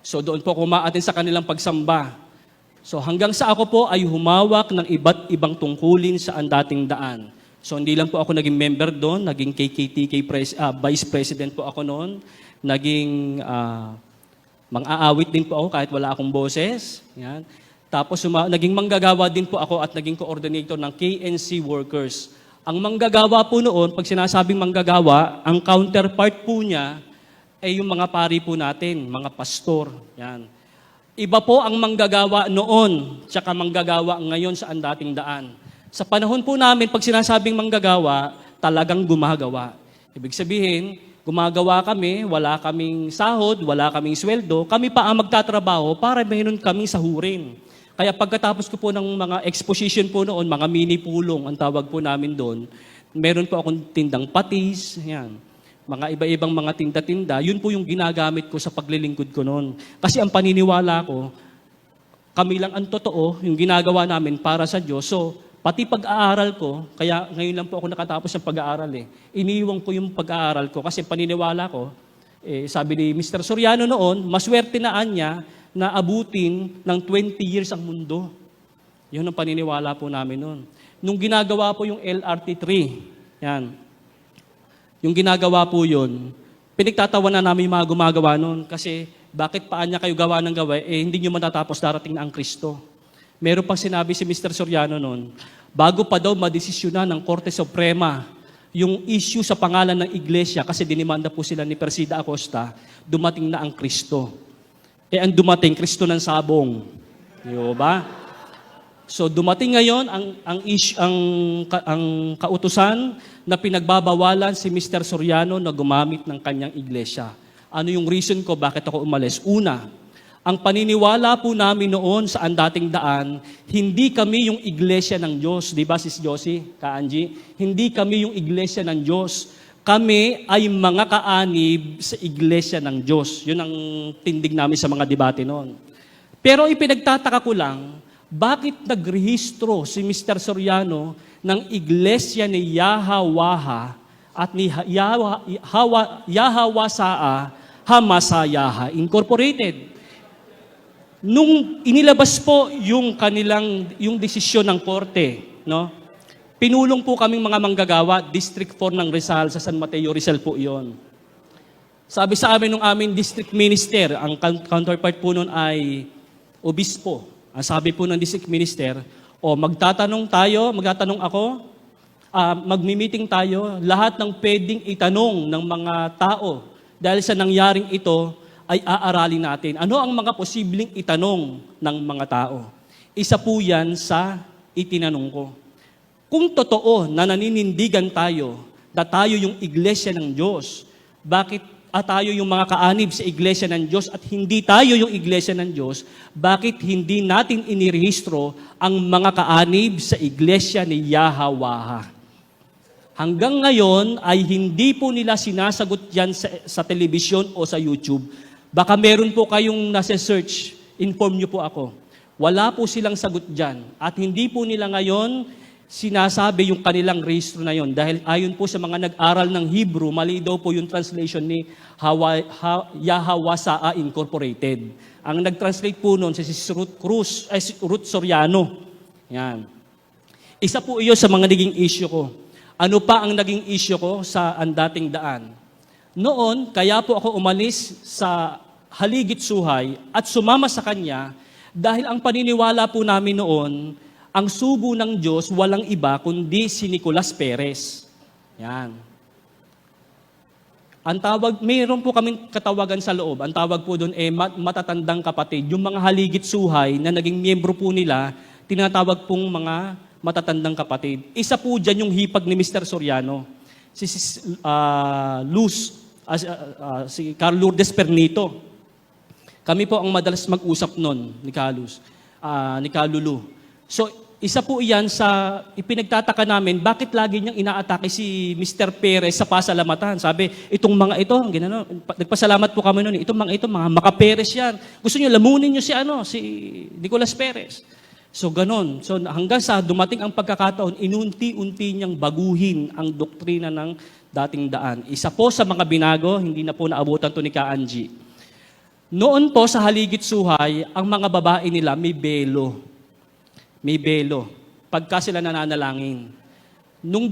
So doon po ako umaattend sa kanilang pagsamba. So hanggang sa ako po ay humawak ng iba't ibang tungkulin sa dating daan. So hindi lang po ako naging member doon, naging KKTK Vice President po ako noon, naging mang-aawit din po ako kahit wala akong boses. Yan. Tapos naging manggagawa din po ako at naging coordinator ng KNC workers. Ang manggagawa po noon, pag sinasabing manggagawa, ang counterpart po niya ay yung mga pari po natin, mga pastor. Yan. Iba po ang manggagawa noon, tsaka manggagawa ngayon sa dating daan. Sa panahon po namin, pag sinasabing manggagawa, talagang gumagawa. Ibig sabihin, gumagawa kami, wala kaming sahod, wala kaming sweldo, kami pa ang magtatrabaho para mayroon kaming sahurin. Kaya pagkatapos ko po ng mga exposition po noon, mga mini pulong, ang tawag po namin doon, meron po akong tindang patis, yan, mga iba-ibang mga tinda-tinda, yun po yung ginagamit ko sa paglilingkod ko noon. Kasi ang paniniwala ko, kami lang ang totoo, yung ginagawa namin para sa Diyos. So, pati pag-aaral ko, kaya ngayon lang po ako nakatapos ng pag-aaral iniiwan ko yung pag-aaral ko kasi paniniwala ko, sabi ni Mr. Soriano noon, maswerte na niya na abutin ng 20 years ang mundo. Yun ang paniniwala po namin noon. Nung ginagawa po yung LRT3, yan, yung ginagawa po yun, pinagtatawa na namin yung mga gumagawa noon kasi bakit paan niya kayo gawa ng gawa, hindi nyo matatapos darating na ang Kristo. Meron pang sinabi si Mr. Soriano noon, bago pa daw madesisyonan ng Korte Suprema yung issue sa pangalan ng iglesia kasi dinimanda po sila ni Persida Acosta, dumating na ang Kristo. Ang dumating, Kristo ng sabong. Di ba? So dumating ngayon ang kautusan na pinagbabawalan si Mr. Soriano na gumamit ng kanyang iglesia. Ano yung reason ko bakit ako umalis? Una, ang paniniwala po namin noon sa dating daan, hindi kami yung iglesia ng Diyos. Di ba, Sis Josie, Ka-Angie? Hindi kami yung iglesia ng Diyos. Kami ay mga kaanib sa iglesia ng Diyos. Yun ang tindig namin sa mga debate noon. Pero ipinagtataka ko lang, bakit nagrehistro si Mr. Soriano ng iglesia ni Yahawaha at ni Yahawasaa Hamasayaha Incorporated? Nung inilabas po yung desisyon ng korte, no? Pinulong po kaming mga manggagawa, District 4 ng Rizal, sa San Mateo, Rizal po iyon. Sabi sa amin nung aming district minister, ang counterpart po nun ay obispo. Ang sabi po ng district minister, magtatanong ako, magmi-meeting tayo, lahat ng pwedeng itanong ng mga tao dahil sa nangyaring ito ay aaralin natin. Ano ang mga posibleng itanong ng mga tao? Isa po yan sa itinanong ko. Kung totoo na naninindigan tayo na tayo yung iglesia ng Diyos, bakit tayo yung mga kaanib sa iglesia ng Diyos at hindi tayo yung iglesia ng Diyos, bakit hindi natin inirehistro ang mga kaanib sa iglesia ni Yahawaha? Hanggang ngayon ay hindi po nila sinasagot yan sa telebisyon o sa YouTube. Baka meron po kayong nasa search, inform nyo po ako. Wala po silang sagot dyan. At hindi po nila ngayon sinasabi yung kanilang rehistro na yon dahil ayon po sa mga nag-aral ng Hebrew, mali daw po yung translation ni Yahawasaa Incorporated. Ang nag-translate po noon si Ruth Soriano. Yan. Isa po iyon sa mga naging issue ko. Ano pa ang naging issue ko sa dating daan? Noon, kaya po ako umalis sa Haligit Suhay at sumama sa kanya dahil ang paniniwala po namin noon, ang sugo ng Diyos walang iba kundi si Nicolas Perez. Yan. Ang tawag, mayroon po kaming katawagan sa loob. Ang tawag po doon matatandang kapatid. Yung mga haligit suhay na naging miyembro po nila, tinatawag pong mga matatandang kapatid. Isa po dyan yung hipag ni Mr. Soriano. Si Carl Lourdes Pernito. Kami po ang madalas mag-usap noon ni Kalulu. So, isa po iyan sa ipinagtataka namin, bakit lagi niyang inaatake si Mr. Perez sa pasalamatan. Sabi, itong mga ito, nagpasalamat po kami noon, itong mga maka-Perez yan. Gusto niyo, lamunin niyo si Nicolas Perez. So, ganon. So, hanggang sa dumating ang pagkakataon, inunti-unti niyang baguhin ang doktrina ng dating daan. Isa po sa mga binago, hindi na po naabutan to ni Ka-Angie. Noon po sa Haligit Suhay, ang mga babae nila may belo. May belo. Pagka sila nananalangin. Nung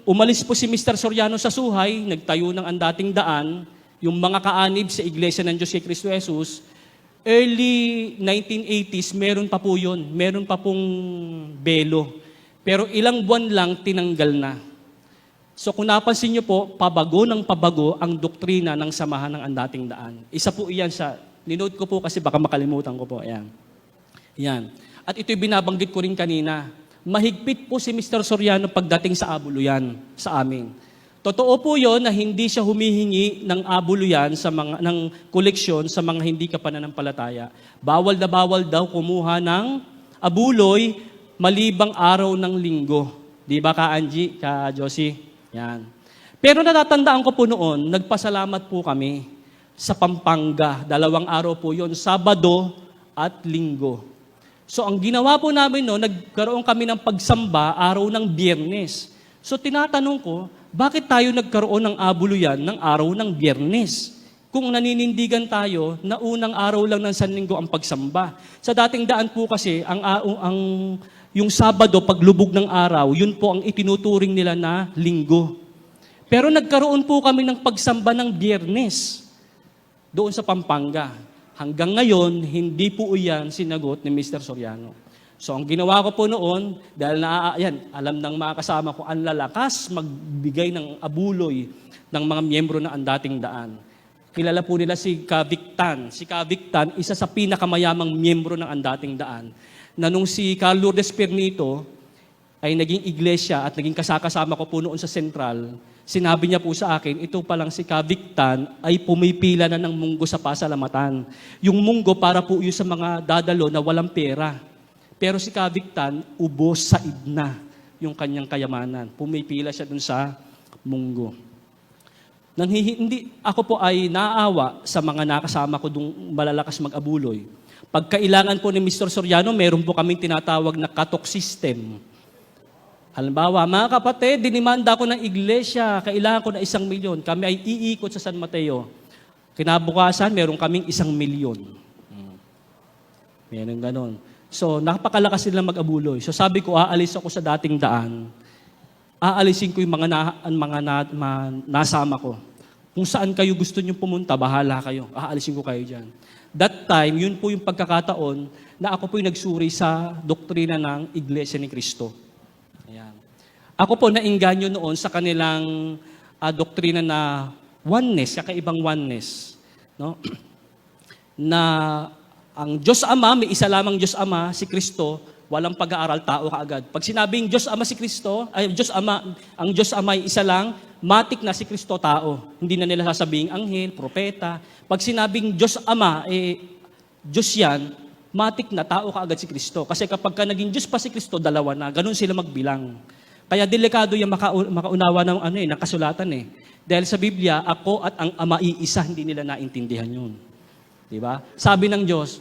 umalis po si Mr. Soriano sa Suhay, nagtayo ng ang dating daan, yung mga kaanib sa Iglesia ng Diyos kay Cristo Jesus, early 1980s, meron pa po yun. Meron pa pong belo. Pero ilang buwan lang, tinanggal na. So kung napansin niyo po, pabago ng pabago ang doktrina ng samahan ng andating daan. Isa po iyan sa, ninote ko po kasi baka makalimutan ko po. Ayan. Yan. At ito'y binabanggit ko rin kanina. Mahigpit po si Mr. Soriano pagdating sa abuluyan sa amin. Totoo po yon na hindi siya humihingi ng abuluyan sa mga, ng koleksyon sa mga hindi ka pananampalataya. Bawal na bawal daw kumuha ng abuloy malibang araw ng linggo. Di ba ka Angie, ka Josie? Yan. Pero natatandaan ko po noon, nagpasalamat po kami sa Pampanga. 2 araw po yon, Sabado at Linggo. So ang ginawa po namin noon, nagkaroon kami ng pagsamba araw ng Biyernes. So tinatanong ko, bakit tayo nagkaroon ng abuluyan ng araw ng Biyernes? Kung naninindigan tayo na unang araw lang ng Sanlinggo ang pagsamba. Sa dating daan po kasi, yung Sabado, paglubog ng araw, yun po ang itinuturing nila na linggo. Pero nagkaroon po kami ng pagsamba ng Biyernes doon sa Pampanga. Hanggang ngayon, hindi po iyan sinagot ni Mr. Soriano. So ang ginawa ko po noon, dahil alam ng mga kasama ko, ang lalakas magbigay ng abuloy ng mga miyembro ng andating daan. Kilala po nila si Kavictan. Si Kavictan, isa sa pinakamayamang miyembro ng andating daan. Na nung si Carl Lourdes Pernito ay naging iglesia at naging kasakasama ko po noon sa Central, sinabi niya po sa akin, ito pa lang si Kavictan ay pumipila na ng munggo sa pasalamatan. Yung munggo para po yun sa mga dadalo na walang pera. Pero si Kavictan, ubos sa idna yung kanyang kayamanan. Pumipila siya dun sa munggo. Ako po ay naawa sa mga nakasama ko dung malalakas mag-abuloy. Pagkailangan po ni Mr. Soriano, meron po kaming tinatawag na cut-off system. Halimbawa, mga kapatid, dinimanda ko ng iglesia, kailangan ko na 1 milyon. Kami ay iikot sa San Mateo. Kinabukasan, meron kaming 1 milyon. Meron ganon. So, napakalakas nila mag-abuloy. So, sabi ko, aalis ako sa dating daan. Aalisin ko yung nasama ko. Kung saan kayo gusto nyo pumunta, bahala kayo. Aalisin ko kayo dyan. That time, yun po yung pagkakataon na ako po yung nagsuri sa doktrina ng Iglesia ni Cristo. Ayan. Ako po nainganyo noon sa kanilang doktrina na oneness, kakaibang oneness. No? Na ang Diyos Ama, may isa lamang Diyos Ama, si Cristo, walang pag-aaral, tao kaagad. Pag sinabing Diyos Ama si Cristo, ang Diyos Ama ay isa lang, matik na si Cristo tao. Hindi na nila sasabing anghel, propeta. Pag sinabing Diyos Ama, Diyos yan, matik na tao kaagad si Cristo. Kasi kapag ka naging Diyos pa si Cristo, dalawa na. Ganun sila magbilang. Kaya delikado yung makaunawa ng kasulatan eh. Dahil sa Biblia, ako at ang Ama iisa, hindi nila naintindihan yun. Diba? Sabi ng Diyos,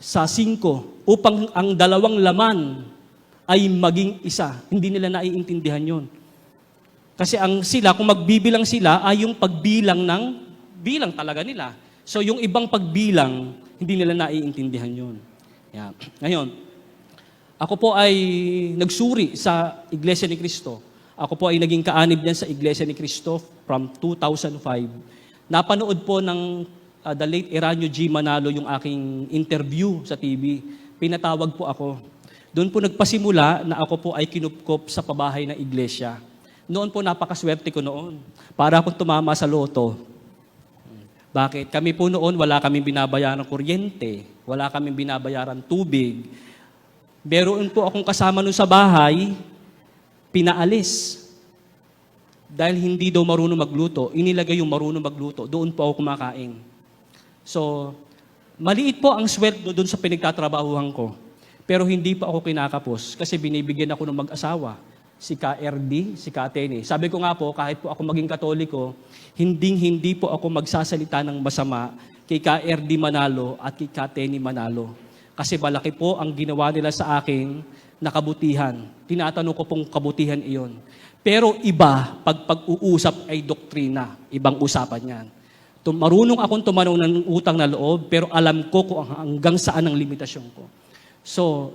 sa 5, upang ang dalawang laman ay maging isa. Hindi nila naiintindihan yun. Kasi kung magbibilang sila, ay yung pagbilang ng bilang talaga nila. So yung ibang pagbilang, hindi nila naiintindihan yun. Yeah. Ngayon, ako po ay nagsuri sa Iglesia ni Cristo. Ako po ay naging kaanib niyan sa Iglesia ni Cristo from 2005. Napanood po ng the late Eranio G. Manalo yung aking interview sa TV. Pinatawag po ako. Doon po nagpasimula na ako po ay kinupkop sa pabahay ng iglesia. Noon po napakaswerte ko noon. Para akong tumama sa loto. Bakit? Kami po noon wala kaming binabayaran kuryente. Wala kaming binabayaran tubig. Meron po akong kasama noon sa bahay, pinaalis. Dahil hindi daw marunong magluto, inilagay yung marunong magluto. Doon po ako kumakain. So, maliit po ang sweldo doon sa pinagtatrabahuhan ko. Pero hindi pa ako kinakapos kasi binibigyan ako ng mag-asawa. Si KRD, si Katene. Sabi ko nga po, kahit po ako maging Katoliko, hindi po ako magsasalita ng masama kay KRD Manalo at kay Katene Manalo. Kasi malaki po ang ginawa nila sa akin na kabutihan. Tinatanong ko pong kabutihan iyon. Pero iba, pag pag-uusap ay doktrina. Ibang usapan yan. Marunong akong tumanaw ng utang na loob, pero alam ko kung hanggang saan ang limitasyon ko. So,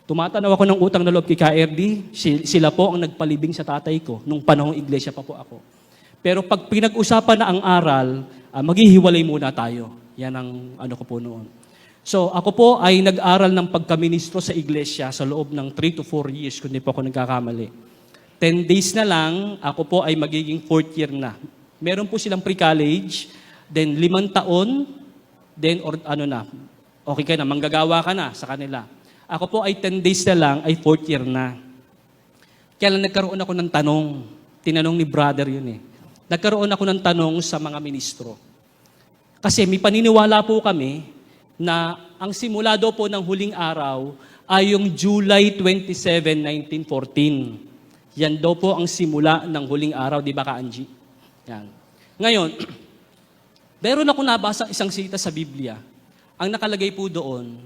tumatanaw ako ng utang na loob kay KRD, sila po ang nagpalibing sa tatay ko nung panahong iglesia pa po ako. Pero pag pinag-usapan na ang aral, maghihiwalay muna tayo. Yan ang ano ko po noon. So, ako po ay nag-aral ng pagkaministro sa iglesia sa loob ng 3 to 4 years, kung di po ako nagkakamali. 10 days na lang, ako po ay magiging 4th year na. Meron po silang pre-college, then 5 taon, then okay ka na, manggagawa ka na sa kanila. Ako po ay 10 days na lang, ay 4th year na. Kaya lang nagkaroon ako ng tanong, tinanong ni brother yun eh. Nagkaroon ako ng tanong sa mga ministro. Kasi may paniniwala po kami na ang simula daw po ng huling araw ay yung July 27, 1914. Yan daw po ang simula ng huling araw, di ba ka, Angie? Yan. Ngayon, meron ako nabasa isang sita sa Biblia. Ang nakalagay po doon,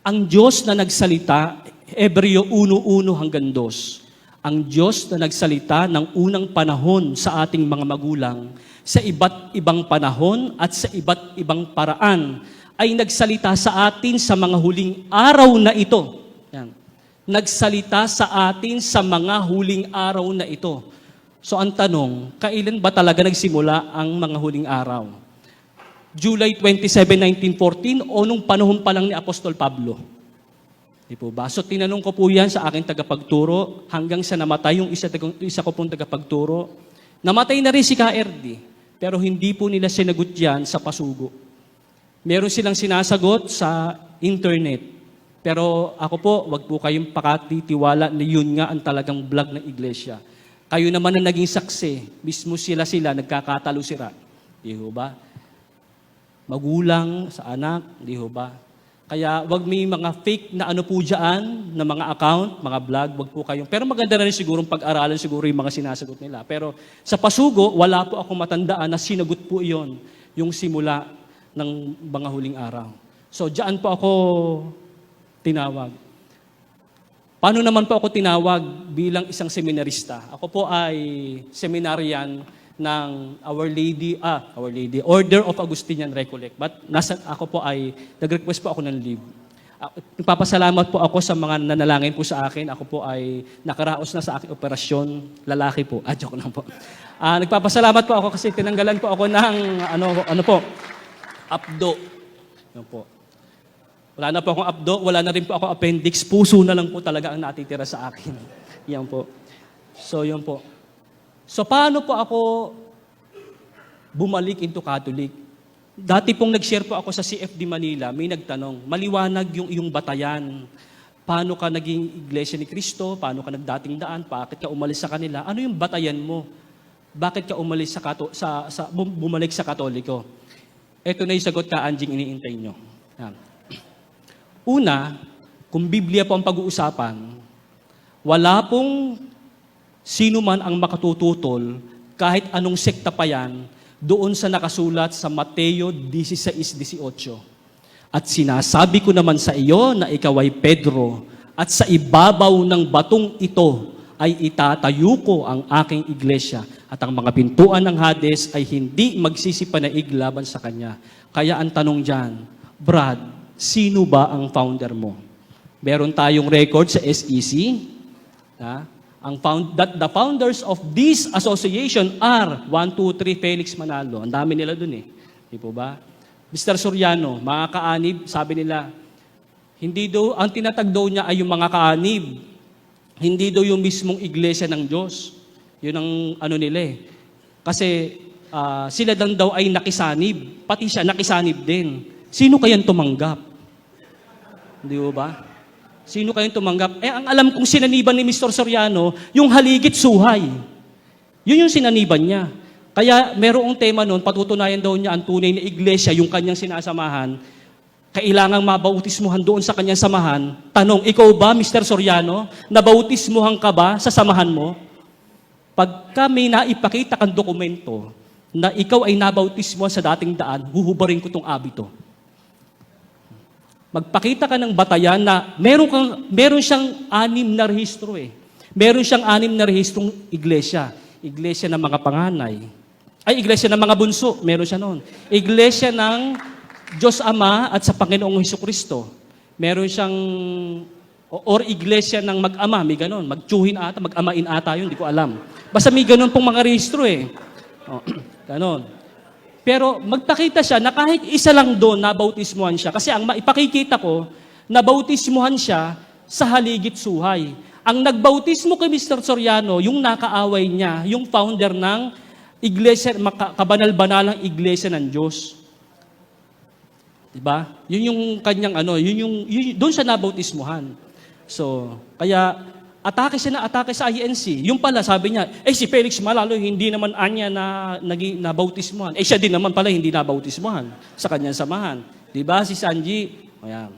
ang Diyos na nagsalita, Hebreo 1:1 hanggang 2. Ang Diyos na nagsalita ng unang panahon sa ating mga magulang, sa iba't ibang panahon at sa iba't ibang paraan, ay nagsalita sa atin sa mga huling araw na ito. Yan. Nagsalita sa atin sa mga huling araw na ito. So ang tanong, kailan ba talaga nagsimula ang mga huling araw? July 27, 1914 o nung panahon pa lang ni Apostol Pablo? Di po ba? So tinanong ko po yan sa aking tagapagturo hanggang sa namatay yung isa ko pong tagapagturo. Namatay na rin si KRD, pero hindi po nila sinagot yan sa pasugo. Meron silang sinasagot sa internet. Pero ako po, wag po kayong pakatitiwala na yun nga ang talagang vlog ng iglesia. Kayo naman ang naging saksi, mismo sila nagkakatalo sira. Di ho ba? Magulang sa anak, di ho ba? Kaya wag may mga fake na ano po dyan, na mga account, mga vlog, wag po kayong. Pero maganda na rin siguro pag-aralan siguro yung mga sinasagot nila. Pero sa pasugo, wala po ako matandaan na sinagot po iyon, yung simula ng mga huling araw. So dyan po ako tinawag. Paano naman po ako tinawag bilang isang seminarista? Ako po ay seminarian ng Our Lady, Order of Augustinian Recollect. But ako po ay, nag-request po ako ng leave. Nagpapasalamat po ako sa mga nanalangin po sa akin. Ako po ay nakaraos na sa aking operasyon. Lalaki po. Joke lang po. Nagpapasalamat po ako kasi tinanggalan po ako ng, abdo. Yan po. Wala na po akong abdo, wala na rin po ako appendix. Puso na lang po talaga ang natitira sa akin. Yan po. So, yun po. So, paano po ako bumalik into Catholic? Dati pong nag-share po ako sa CFD Manila, may nagtanong, maliwanag yung iyong batayan. Paano ka naging Iglesia ni Cristo? Paano ka nagdating daan? Bakit ka umalis sa kanila? Ano yung batayan mo? Bakit ka umalis bumalik sa Katoliko? Ito na yung sagot ka, Anjing, iniintay nyo. Yan. Una, kung Biblia po ang pag-uusapan, wala pong sino man ang makatututol, kahit anong sekta pa yan, doon sa nakasulat sa Mateo 16:18. At sinasabi ko naman sa iyo na ikaw ay Pedro, at sa ibabaw ng batong ito ay itatayo ko ang aking iglesia, at ang mga pintuan ng Hades ay hindi magsisipanaig laban sa kanya. Kaya ang tanong dyan, Brad, sino ba ang founder mo? Meron tayong record sa SEC. The founders of this association are 1, 2, 3 Felix Manalo. Ang dami nila dun eh. Di po ba? Mr. Soriano, mga kaanib, sabi nila, hindi daw, ang tinatag daw niya ay yung mga kaanib. Hindi daw yung mismong iglesia ng Diyos. Yun ang ano nila eh. Kasi sila lang daw ay nakisanib. Pati siya nakisanib din. Sino kayang tumanggap? Di ba? Sino kayang tumanggap? Ang alam kong sinaniban ni Mr. Soriano, yung haligit suhay. Yun yung sinaniban niya. Kaya merong tema noon, patutunayan daw niya ang tunay na iglesia, yung kanyang sinasamahan, kailangang mabautismuhan doon sa kanyang samahan. Tanong, ikaw ba, Mr. Soriano, nabautismuhan ka ba sa samahan mo? Pag kami naipakita kang dokumento na ikaw ay nabautismuhan sa dating daan, huhubarin ko tong abito. Magpakita ka ng batayan na meron siyang 6 na rehistro eh. Meron siyang 6 na rehistrong iglesia. Iglesia ng mga panganay, Ay, iglesia ng mga bunso, meron siya noon. Iglesia ng Diyos Ama at sa Panginoong Hesukristo. Meron siyang, or iglesia ng mag-ama, may ganon. Magtsuhin ata, mag-amain ata yun, hindi ko alam. Basta may ganon pong mga rehistro eh. O, ganon. Pero magpakita siya na kahit isa lang doon, nabautismuhan siya. Kasi ang maipakikita ko, nabautismuhan siya sa haligit suhay. Ang nagbautismo kay Mr. Soriano, yung nakaaway niya, yung founder ng iglesia, kabanal-banalang iglesia ng Diyos. Diba? Yun yung kanyang doon siya nabautismuhan. So, kaya atake siya na atake sa INC. Yung pala, sabi niya, si Felix Malalo, hindi naman anya nabautismuhan. Siya din naman pala hindi nabautismuhan sa kanyang samahan. Diba? Si Sanji, ayan.